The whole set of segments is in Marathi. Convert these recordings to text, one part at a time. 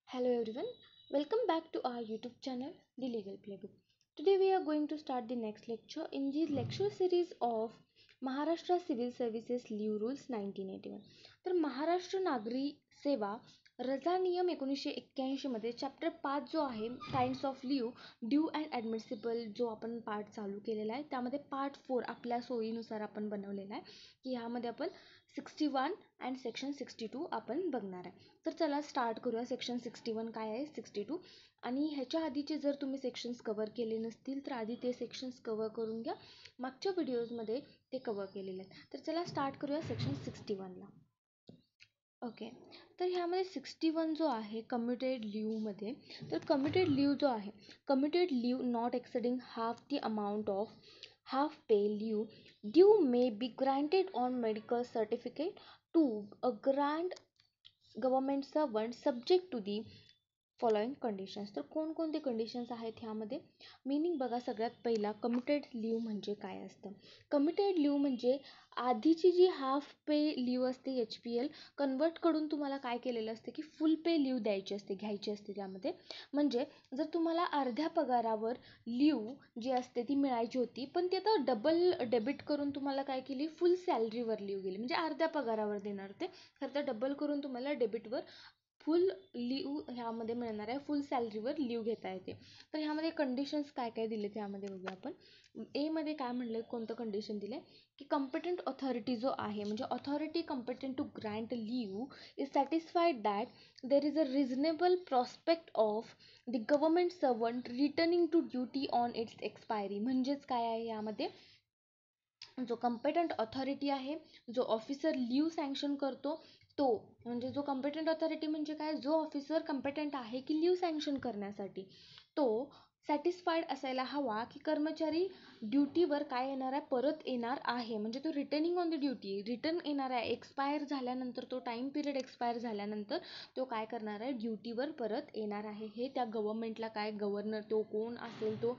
Hello everyone, welcome back to our YouTube channel, The Legal Playbook. Today we are going to start the next lecture in the lecture series of Maharashtra Civil Services Leave Rules 1981. तर महाराष्ट्र नागरी सेवा रजा नियम 1981 मध्ये चॅप्टर 5 जो आहे kinds of leave due and admissible जो आपण पार्ट चालू केलेला आहे त्यामध्ये पार्ट 4 आपल्या सोयीनुसार आपण बनवलेला आहे की ह्यामध्ये आपण 61 अँड सेक्शन 62 आपण बघणार आहे. तर चला स्टार्ट करूया. सेक्शन 61 काय आहे, 62 आणि ह्याच्या आधीचे जर तुम्ही सेक्शन्स कव्हर केले नसतील तर आधी ते सेक्शन्स कव्हर करून घ्या. मागच्या व्हिडिओजमध्ये ते कव्हर केलेले आहेत. तर चला स्टार्ट करूया सेक्शन 61ला. ओके, तर ह्यामध्ये 61 जो आहे कम्युटेड लीवमध्ये, तर कम्युटेड लीव जो आहे, commuted leave not exceeding half the amount of half pay leave due may be granted on medical certificate to a grant government servant subject to the following conditions. तर कोणकोणते कंडिशन्स आहेत ह्यामध्ये, मीनिंग बघा. सगळ्यात पहिला कम्युटेड लीव म्हणजे काय असतं. कम्युटेड लीव म्हणजे आधीची जी हाफ पे लीव असते HPL कन्वर्ट करून तुम्हाला काय केलेलं असते की फुल पे लीव द्यायची असते, घ्यायची असते. त्यामध्ये म्हणजे जर तुम्हाला अर्ध्या पगारावर लीव जी असते ती मिळायची होती पण ती आता डबल डेबिट करून तुम्हाला काय केली, फुल सॅलरीवर लीव गेली. म्हणजे अर्ध्या पगारावर देणार ते, खरं तर डबल करून तुम्हाला डेबिटवर फुल लीव ह्यामध्ये मिळणार आहे, फुल सॅलरीवर लीव घेता येते. तर ह्यामध्ये कंडिशन्स काय काय दिले त्यामध्ये बघूया आपण. ए मध्ये काय म्हणलं, कोणतं कंडिशन दिलं की कॉम्पिटंट ऑथॉरिटी जो आहे म्हणजे authority competent to grant leave is satisfied that there is a reasonable prospect of the government servant returning to duty on its expiry. म्हणजेच काय आहे यामध्ये, जो कॉम्पिटंट ऑथॉरिटी आहे, जो ऑफिसर लीव सँक्शन करतो तो, म्हणजे जो कॉम्पिटंट ऑथॉरिटी म्हणजे काय, जो ऑफिसर कॉम्पिटंट आहे की लीव सँक्शन करण्यासाठी, तो सॅटिस्फाईड असायला हवा की कर्मचारी ड्युटीवर काय येणार आहे, परत येणार आहे. म्हणजे तो returning on the duty, return येणार आहे. एक्सपायर झाल्यानंतर, तो टाईम पिरियड एक्सपायर झाल्यानंतर तो काय करणार आहे, ड्युटीवर परत येणार आहे. हे त्या गव्हर्नमेंटला काय, गव्हर्नर तो कोण असेल तो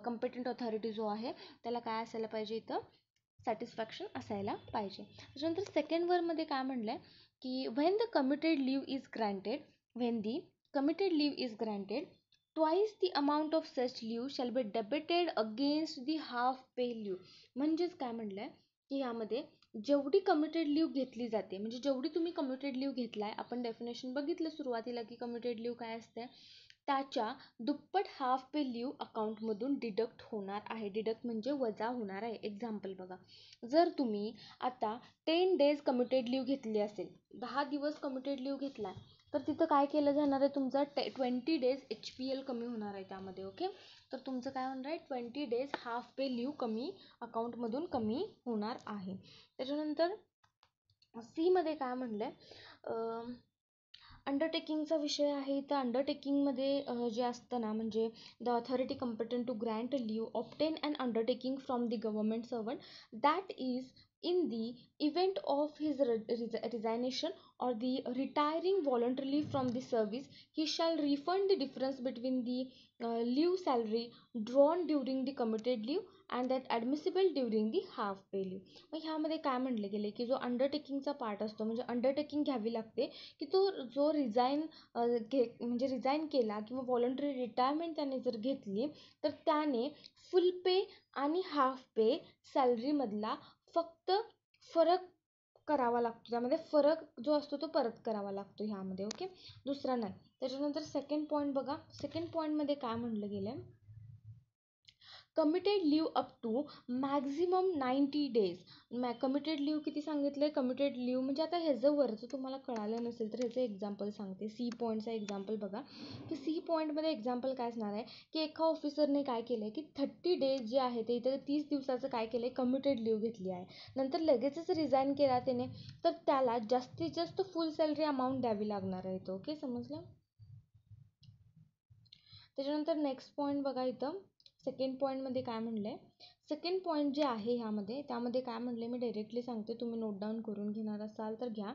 कॉम्पिटंट ऑथॉरिटी जो आहे त्याला काय असायला पाहिजे, इथं सॅटिस्फॅक्शन असायला पाहिजे. त्याच्यानंतर सेकंड वर्डमध्ये काय म्हणलंय की when the commuted leave is granted, when the commuted leave is granted twice the amount of such leave shall be debited against the half pay leave. म्हणजेच काय म्हणलंय की यामध्ये जेवढी कम्युटेड लीव घेतली जाते, म्हणजे जेवढी तुम्ही कम्युटेड लीव घेतलाय, आपण डेफिनेशन बघितलं सुरुवातीला की कम्युटेड लीव काय असते, त्याच्या दुप्पट हाफ पे लीव अकाउंटमधून डिडक्ट होणार आहे. डिडक्ट म्हणजे वजा होणार आहे. एक्झाम्पल बघा, जर तुम्ही आता 10 days कम्युटेड लीव घेतली असेल, 10 दिवस कम्युटेड लीव घेतला, तर तिथं काय केलं जाणार आहे, तुमचा 20 days HPL कमी होणार आहे त्यामध्ये. ओके, तर तुमचं काय होणार आहे, 20 days हाफ पे लीव कमी अकाउंटमधून कमी होणार आहे. त्याच्यानंतर सी मध्ये काय म्हणलंय, अंडरटेकिंगचा विषय आहे. तर अंडरटेकिंगमध्ये जे असतं ना, म्हणजे the authority competent to grant leave obtain and undertaking from the government servant that is in the event of his resignation or the retiring voluntarily from the service, he shall refund the difference between the leave salary drawn during the commuted leave and that admissible during the half pay leave. मग ह्यामध्ये काय म्हटले गेले की जो अंडरटेकिंगचा पार्ट असतो, म्हणजे अंडरटेकिंग घ्यावी लागते की तो जो म्हणजे रिझाईन केला किंवा व्हॉलंटरी रिटायरमेंट त्याने जर घेतली तर त्याने फुल पे आणि हाफ पे सॅलरीमधला फक्त फरक करावा लागतो. त्यामध्ये फरक जो असतो तो परत करावा लागतो ह्यामध्ये. ओके, दुसरा नाही. त्याच्यानंतर सेकंड पॉईंट बघा. सेकंड पॉईंटमध्ये काय म्हटलं गेलं, commuted leave up to maximum 90 days. Commuted leave किती सांगितलंय, कम्युटेड लीव म्हणजे आता ह्याचं वरचं तुम्हाला कळालं नसेल तर ह्याचं एक्झाम्पल सांगते. सी पॉईंटचा एक्झाम्पल बघा की सी पॉईंटमध्ये एक्झाम्पल काय असणार आहे की एका ऑफिसरने काय केलं की 30 days जे आहे ते इथं 30 दिवसाचं काय केलं, कम्युटेड लीव घेतली आहे, नंतर लगेचच रिझाईन केला त्याने, तर त्याला जास्तीत जास्त फुल सॅलरी अमाऊंट द्यावी लागणार आहे. ओके, समजलं. त्याच्यानंतर नेक्स्ट पॉईंट बघा, इथं सेकंड पॉईंटमध्ये काय म्हणलंय, सेकंड पॉईंट जे आहे ह्यामध्ये, त्यामध्ये काय म्हणले मी डायरेक्टली सांगते, तुम्ही नोट डाऊन करून घेणार असाल तर घ्या.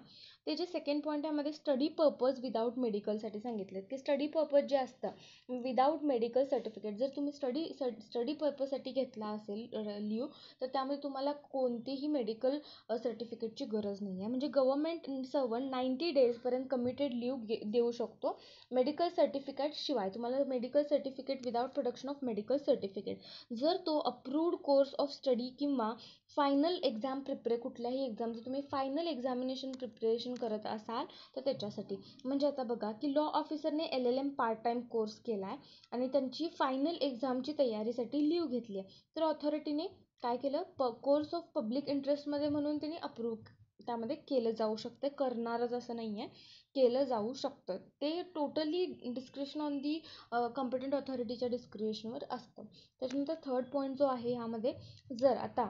ते जे सेकंड पॉईंट यामध्ये स्टडी पर्पज विदाऊट मेडिकलसाठी सांगितले, की स्टडी पर्पज जे असतं विदाऊट मेडिकल सर्टिफिकेट, जर तुम्ही स्टडी पर्पजसाठी घेतला असेल लीव, तर त्यामध्ये तुम्हाला कोणतीही मेडिकल सर्टिफिकेटची गरज नाही आहे. म्हणजे गव्हर्नमेंट सर्वंट 90 डेजपर्यंत कमिटेड लीव देऊ शकतो मेडिकल सर्टिफिकेट शिवाय. तुम्हाला medical certificate without production of medical certificate, जर तो अप्रूव्ड कोर्स ऑफ स्टडी किंवा फायनल एक्झाम कुठल्याही एक्झामचं तुम्ही फायनल एक्झामिनेशन प्रिपरेशन करत असाल तर त्याच्यासाठी. म्हणजे आता बघा की लॉ ऑफिसरने LLM पार्ट टाईम कोर्स केला आहे आणि त्यांची फायनल एक्झामची तयारीसाठी लीव घेतली आहे, तर ऑथॉरिटीने काय केलं, कोर्स ऑफ पब्लिक इंटरेस्टमध्ये म्हणून त्यांनी अप्रूव्ह त्यामध्ये केलं जाऊ शकतं, करणारच असं नाही आहे, केलं जाऊ शकतं. ते totally description on the competent ऑथॉरिटीच्या डिस्क्रिप्शनवर असतं. त्याच्यानंतर थर्ड पॉईंट जो आहे ह्यामध्ये, जर आता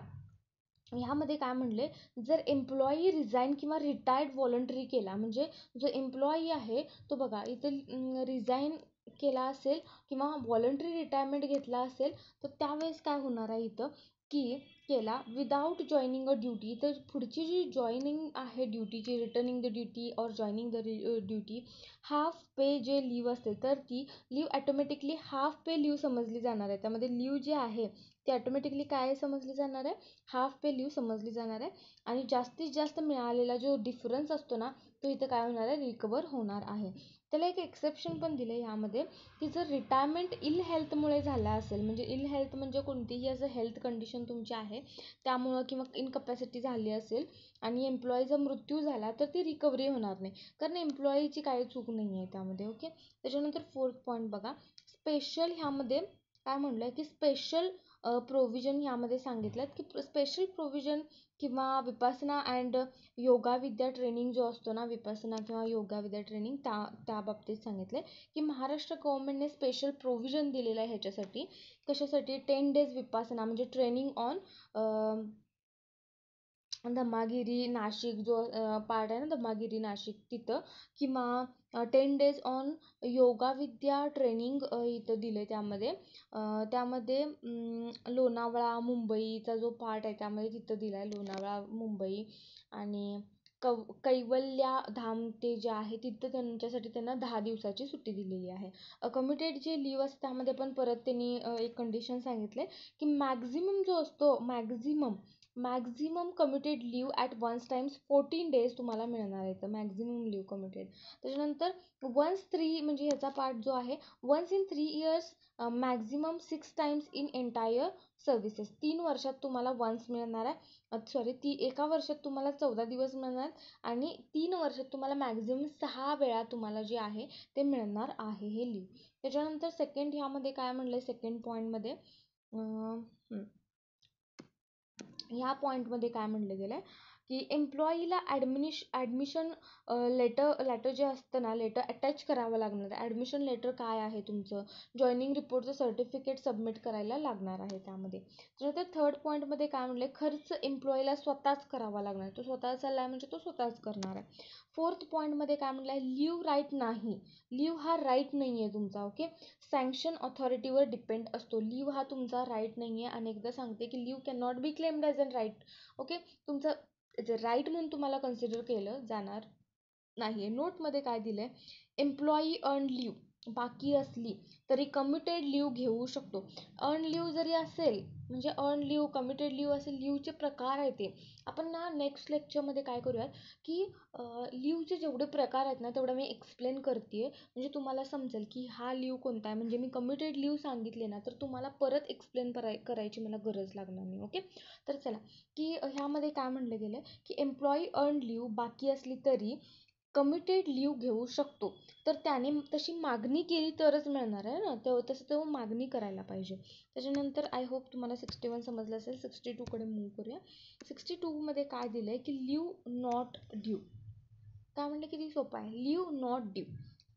ह्यामध्ये काय म्हणले, जर एम्प्लॉई रिझाईन किंवा रिटायर्ड व्हॉलंटरी केला, म्हणजे जो एम्प्लॉई आहे तो बघा इथं रिझाईन केला असेल किंवा व्हॉलंटरी रिटायरमेंट घेतला असेल, तर त्यावेळेस काय होणार आहे इथं की केला विदाऊट जॉईनिंग अ ड्युटी, तर पुढची जी जॉईनिंग आहे ड्युटीची, रिटर्निंग द ड्युटी और जॉईनिंग द ड्युटी, हाफ पे जे लीव असते तर ती leave automatically half pay leave समजली जाणार आहे. त्यामध्ये लीव जे आहे ती ॲटोमॅटिकली काय समजली जाणार आहे, हाफ पे लीव समजली जाणार आहे. आणि जास्तीत जास्त मिळालेला जो डिफरन्स असतो ना, तो इथं काय होणार आहे, रिकवर होणार आहे. त्याला एक एक्सेप्शन पण दिलं आहे यामध्ये, की जर रिटायरमेंट इल हेल्थमुळे झाला असेल, म्हणजे इल हेल्थ म्हणजे कोणतीही असं हेल्थ कंडिशन तुमची आहे त्यामुळं किंवा इनकपॅसिटी झाली असेल आणि एम्प्लॉईचा मृत्यू झाला, तर ती रिकव्हरी होणार नाही, कारण एम्प्लॉईची काही चूक नाही आहे त्यामध्ये. ओके. त्याच्यानंतर फोर्थ पॉईंट बघा, स्पेशल ह्यामध्ये काय म्हणलं आहे की स्पेशल प्रोव्हिजन ह्यामध्ये सांगितलं की स्पेशल प्रोव्हिजन किंवा Vipassana and yoga Vidya training जो असतो ना, विपासना किंवा योगा विद्या ट्रेनिंग त्या बाबतीत सांगितले की महाराष्ट्र गव्हर्नमेंटने स्पेशल प्रोव्हिजन दिलेलं आहे ह्याच्यासाठी. कशासाठी, 10 days विपासना म्हणजे ट्रेनिंग ऑन धम्मागिरी नाशिक जो पार्ट आहे ना, धम्मागिरी नाशिक तिथं, किंवा 10 days on yoga Vidya training इथं दिलं आहे. त्यामध्ये लोणावळा मुंबईचा जो पार्ट आहे त्यामध्ये तिथं दिला आहे, लोणावळा मुंबई आणि कैवल्या धाम ते जे आहे तिथं त्यांच्यासाठी त्यांना 10 दिवसाची सुट्टी दिलेली आहे. कमिटेड जे लीव असते त्यामध्ये पण परत त्यांनी एक कंडिशन सांगितले की मॅक्झिमम जो असतो, maximum committed leave at once times 14 days तुम्हाला मिळणार आहे, तर मॅक्झिमम लीव कमिटेड. त्याच्यानंतर वन्स 3 म्हणजे ह्याचा पार्ट जो आहे, once in 3 years maximum 6 times in entire services. 3 वर्षात तुम्हाला वन्स मिळणार आहे, एका वर्षात तुम्हाला 14 दिवस मिळणार आणि 3 वर्षात तुम्हाला मॅक्झिमम 6 वेळा तुम्हाला जे आहे ते मिळणार आहे हे लीव. त्याच्यानंतर सेकंड ह्यामध्ये काय म्हणलं आहे, सेकंड पॉईंटमध्ये ह्या पॉईंटमध्ये काय म्हणलं गेलं आहे की एम्प्लॉईला ॲडमिशन लेटर जे असतं ना, लेटर अटॅच करावं लागणार आहे. ॲडमिशन लेटर काय आहे तुमचं, जॉईनिंग रिपोर्टचं सर्टिफिकेट सबमिट करायला लागणार आहे त्यामध्ये. तर थर्ड पॉईंटमध्ये काय म्हणलं आहे, खर्च एम्प्लॉईला स्वतःच करावा लागणार आहे, तो स्वतः चालला आहे म्हणजे तो स्वतःच करणार आहे. फोर्थ पॉईंटमध्ये काय म्हणलं आहे, लीव राईट नाही, लीव हा राईट नाही आहे तुमचा. ओके. सँक्शन ऑथॉरिटीवर डिपेंड असतो, लीव हा तुमचा राईट नाही आहे. अनेकदा सांगते की leave can not be claimed as an right. Okay. तुमचं राईट म्हणून तुम्हाला कन्सिडर केलं जाणार नाही आहे. नोटमध्ये काय दिलं आहे, एम्प्लॉई अर्न लीव बाकी असली तरी कमिटेड लीव घेऊ शकतो. अर्न लीव जरी असेल, म्हणजे अर्न लीव कमिटेड लीव असेल, लीवचे प्रकार आहेत ते आपण ना नेक्स्ट लेक्चरमध्ये काय करूयात की लीवचे जेवढे प्रकार आहेत ना तेवढं मी एक्सप्लेन करते, म्हणजे तुम्हाला समजेल की हा लीव कोणता आहे. म्हणजे मी कमिटेड लीव सांगितले ना तर तुम्हाला परत एक्सप्लेन करायची मला गरज लागणार नाही. ओके. तर चला की ह्यामध्ये काय म्हणलं गेलं की एम्प्लॉई अर्न लीव बाकी असली तरी कमिटेड लीव घेऊ शकतो, तर त्याने तशी मागणी केली तरच मिळणार आहे ना, तसं तो मागणी करायला पाहिजे. त्याच्यानंतर आय होप तुम्हाला 61 समजलं असेल. 62कडे मूव्ह करूया. 62मध्ये काय दिलं आहे की लीव नॉट ड्यू. काय म्हणलं, किती सोपं आहे, लीव नॉट ड्यू.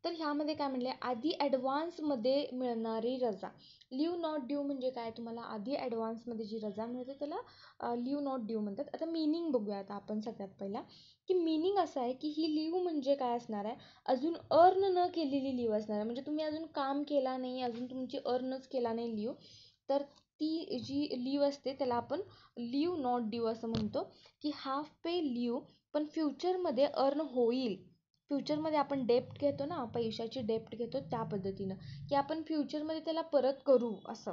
तर ह्यामध्ये काय म्हणले, आधी ॲडव्हान्समध्ये मिळणारी रजा. लीव नॉट ड्यू म्हणजे काय, तुम्हाला आधी ॲडव्हान्समध्ये जी रजा मिळते त्याला लीव नॉट ड्यू म्हणतात. आता मीनिंग बघूया आता आपण सगळ्यात पहिला, की मीनिंग असं आहे की ही लीव म्हणजे काय असणार आहे, अजून अर्न न केलेली लीव असणार आहे. म्हणजे तुम्ही अजून काम केला नाही, अजून तुमची अर्नच केला नाही लीव, तर ती जी लीव असते त्याला आपण लीव नॉट ड्यू असं म्हणतो, की हाफ पे लीव पण फ्युचरमध्ये अर्न होईल. फ्युचरमध्ये आपण डेप्ट घेतो ना, पैशाची डेप्ट घेतो त्या पद्धतीनं, की आपण फ्युचरमध्ये त्याला परत करू असं,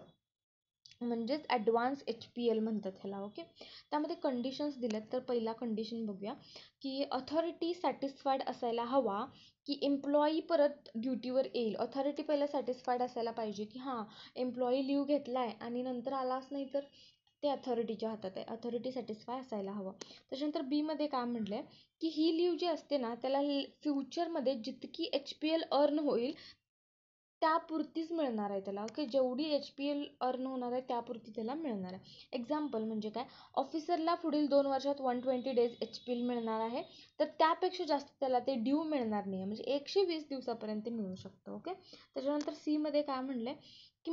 म्हणजेच ॲडव्हान्स HPL म्हणतात ह्याला. ओके, त्यामध्ये कंडिशन्स दिल्यात. तर पहिला कंडिशन बघूया, की अथॉरिटी सॅटिस्फाईड असायला हवा की एम्प्लॉई परत ड्युटीवर येईल. अथॉरिटी पहिला सॅटिस्फाईड असायला पाहिजे की हां, एम्प्लॉई लीव घेतलाय आणि नंतर आलाच नाही तर ते अथॉरिटीच्या हातात आहे. अथॉरिटी सॅटिस्फाय असायला हवं. त्याच्यानंतर बीमध्ये काय म्हटलं आहे, की ही लीव जी असते ना त्याला फ्युचरमध्ये जितकी HPL अर्न होईल त्यापुरतीच मिळणार आहे त्याला. ओके, जेवढी HPL अर्न होणार आहे त्यापुरती त्याला मिळणार आहे. एक्झाम्पल म्हणजे काय, ऑफिसरला पुढील 2 वर्षात 120 डेज HPL मिळणार आहे, तर त्यापेक्षा जास्त त्याला ते ड्यू मिळणार नाही आहे, म्हणजे 120 दिवसापर्यंत मिळू शकतं. ओके, त्याच्यानंतर सीमध्ये काय म्हणलं आहे, की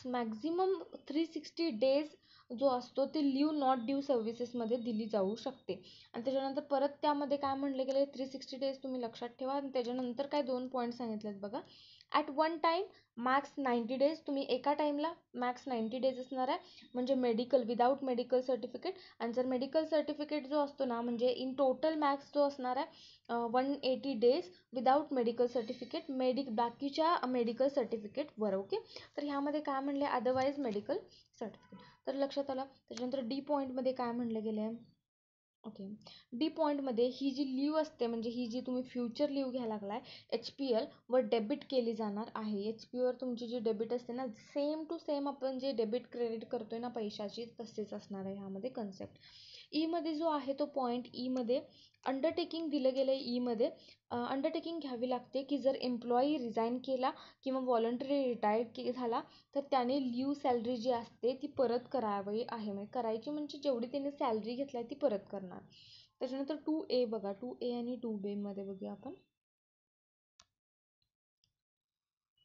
मॅक्झिमम 360 डेज जो असतो ते लीव नॉट ड्यू सर्व्हिसेसमध्ये दिली जाऊ शकते. आणि त्याच्यानंतर परत त्यामध्ये काय म्हणलं गेलं, 360 डेज तुम्ही लक्षात ठेवा. आणि त्याच्यानंतर काय 2 पॉईंट सांगितलेत बघा. At one time max 90 days, तुम्ही एका टाईमला मॅक्स 90 डेज असणार आहे, म्हणजे मेडिकल विदाऊट मेडिकल सर्टिफिकेट. आणि जर मेडिकल सर्टिफिकेट जो असतो ना, म्हणजे इन टोटल मॅक्स जो असणार आहे 180 डेज विदाऊट मेडिकल सर्टिफिकेट, बाकीच्या मेडिकल सर्टिफिकेटवर. ओके, तर ह्यामध्ये काय म्हणले, अदरवाईज मेडिकल सर्टिफिकेट. तर लक्षात आलं. त्याच्यानंतर डी पॉईंटमध्ये काय म्हणलं गेलं आहे. ओके, डी पॉईंटमध्ये ही जी लीव असते, म्हणजे ही जी तुम्ही फ्युचर लीव घ्यायला लागलाय HPL वर डेबिट केली जाणार आहे. HPL वर तुमची जी डेबिट असते ना, सेम टू सेम आपण जे डेबिट क्रेडिट करतोय ना पैशाची, तसेच असणार आहे ह्यामध्ये कन्सेप्ट. ईमध्ये जो आहे तो पॉईंट, ईमध्ये अंडरटेकिंग दिलं गेलं आहे. ईमध्ये अंडरटेकिंग घ्यावी लागते की जर एम्प्लॉई रिझाईन केला किंवा व्हॉलंटरी रिटायर्ड झाला तर त्याने लीव सॅलरी जी असते ती परत करावी आहे. म्हणजे करायची म्हणजे जेवढी त्याने सॅलरी घेतली ती परत करणार. त्याच्यानंतर 2A बघा, 2A आणि 2B मध्ये बघूया आपण.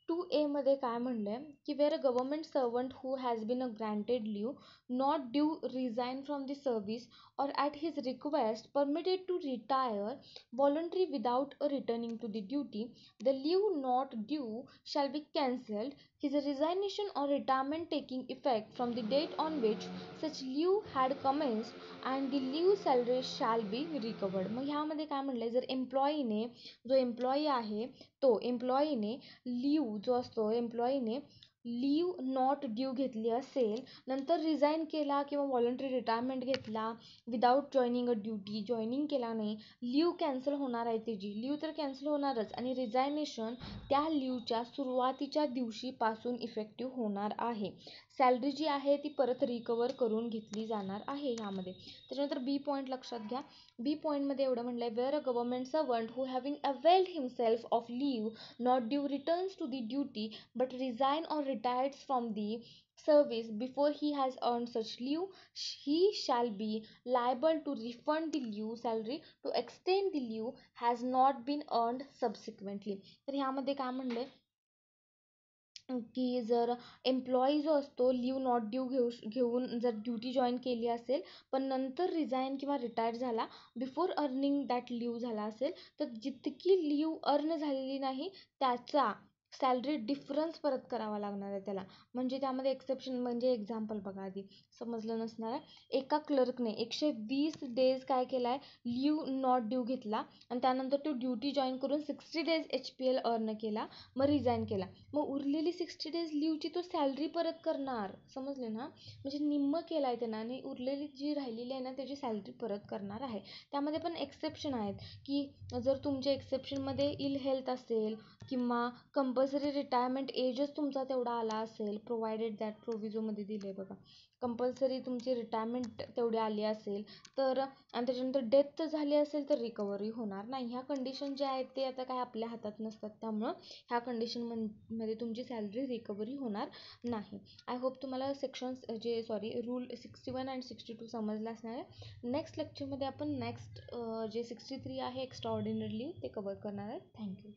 2A मध्ये काय म्हणलंय, की where a government servant who has been a granted leave not due resign from the service or at his request permitted to retire voluntary without returning to the duty, the leave not due shall be cancelled, his resignation or retirement taking effect from the date on which such leave had commenced, and the leave salary shall be recovered. मग ह्यामध्ये काय म्हणलंय, जर एम्प्लॉईने, जो एम्प्लॉई आहे तो एम्प्लॉईने लीव जो असतो, एम्प्लॉईने लीव नॉट ड्यू घेतली असेल, नंतर रिझाईन केला किंवा व्हॉलंटरी रिटायरमेंट घेतला विदाऊट जॉईनिंग अ ड्युटी, जॉईनिंग केला नाही, लीव कॅन्सल होणार आहे. त्याची लीव तर कॅन्सल होणारच आणि रिझायनेशन त्या लीवच्या सुरुवातीच्या दिवशीपासून इफेक्टिव्ह होणार आहे. सॅलरी जी आहे ती परत रिकवर करून घेतली जाणार आहे ह्यामध्ये. त्याच्यानंतर बी पॉईंट लक्षात घ्या. बी पॉईंटमध्ये एवढं म्हणलं आहे, where a government servant who having availed himself of leave not due returns to the duty but resign or retires from the service before he has earned such leave, he shall be liable to refund the leave salary to extend the leave has not been earned subsequently. तर ह्यामध्ये काय म्हणलंय, की जर एम्प्लॉई जो असतो लीव नॉट ड्यू घेऊन जर ड्युटी जॉईन केली असेल पण नंतर रिझाईन किंवा रिटायर झाला, बिफोर अर्निंग दॅट लीव झाला असेल, तर जितकी लीव अर्न झालेली नाही त्याचा सॅलरी डिफरन्स परत करावा लागणार आहे त्याला. म्हणजे त्यामध्ये एक्सेप्शन म्हणजे एक्झाम्पल बघा, आधी समजलं नसणार आहे. एका क्लर्कने 120 डेज काय केला आहे, लीव नॉट ड्यू घेतला आणि त्यानंतर तो ड्युटी जॉईन करून 60 डेज HPL अर्न केला, मग रिझाईन केला. मग उरलेली 60 डेज लीवची तो सॅलरी परत करणार. समजले ना, म्हणजे निम्म केला आहे त्यानं आणि उरलेली जी राहिलेली आहे ना त्याची सॅलरी परत करणार आहे. त्यामध्ये पण एक्सेप्शन आहेत, की जर तुमच्या एक्सेप्शनमध्ये इल हेल्थ असेल किंवा कंपल्सरी रिटायरमेंट एजच तुमचा तेवढा आला असेल, प्रोव्हायडेड दॅट प्रोव्हिजोमध्ये दिले बघा, कंपल्सरी तुमची रिटायरमेंट तेवढी आली असेल तर, आणि त्याच्यानंतर डेथ झाली असेल तर रिकव्हरी होणार नाही. ह्या कंडिशन ज्या आहेत ते आता काय आपल्या हातात नसतात, त्यामुळं ह्या कंडिशनमध्ये तुमची सॅलरी रिकव्हरी होणार नाही. आय होप तुम्हाला सेक्शन्स रूल 61 अँड 62 समजला असणार आहे. नेक्स्ट लेक्चरमध्ये आपण नेक्स्ट जे 63 आहे एक्स्ट्रा ऑर्डिनरी लीव ते कवर करणार आहे. थँक्यू.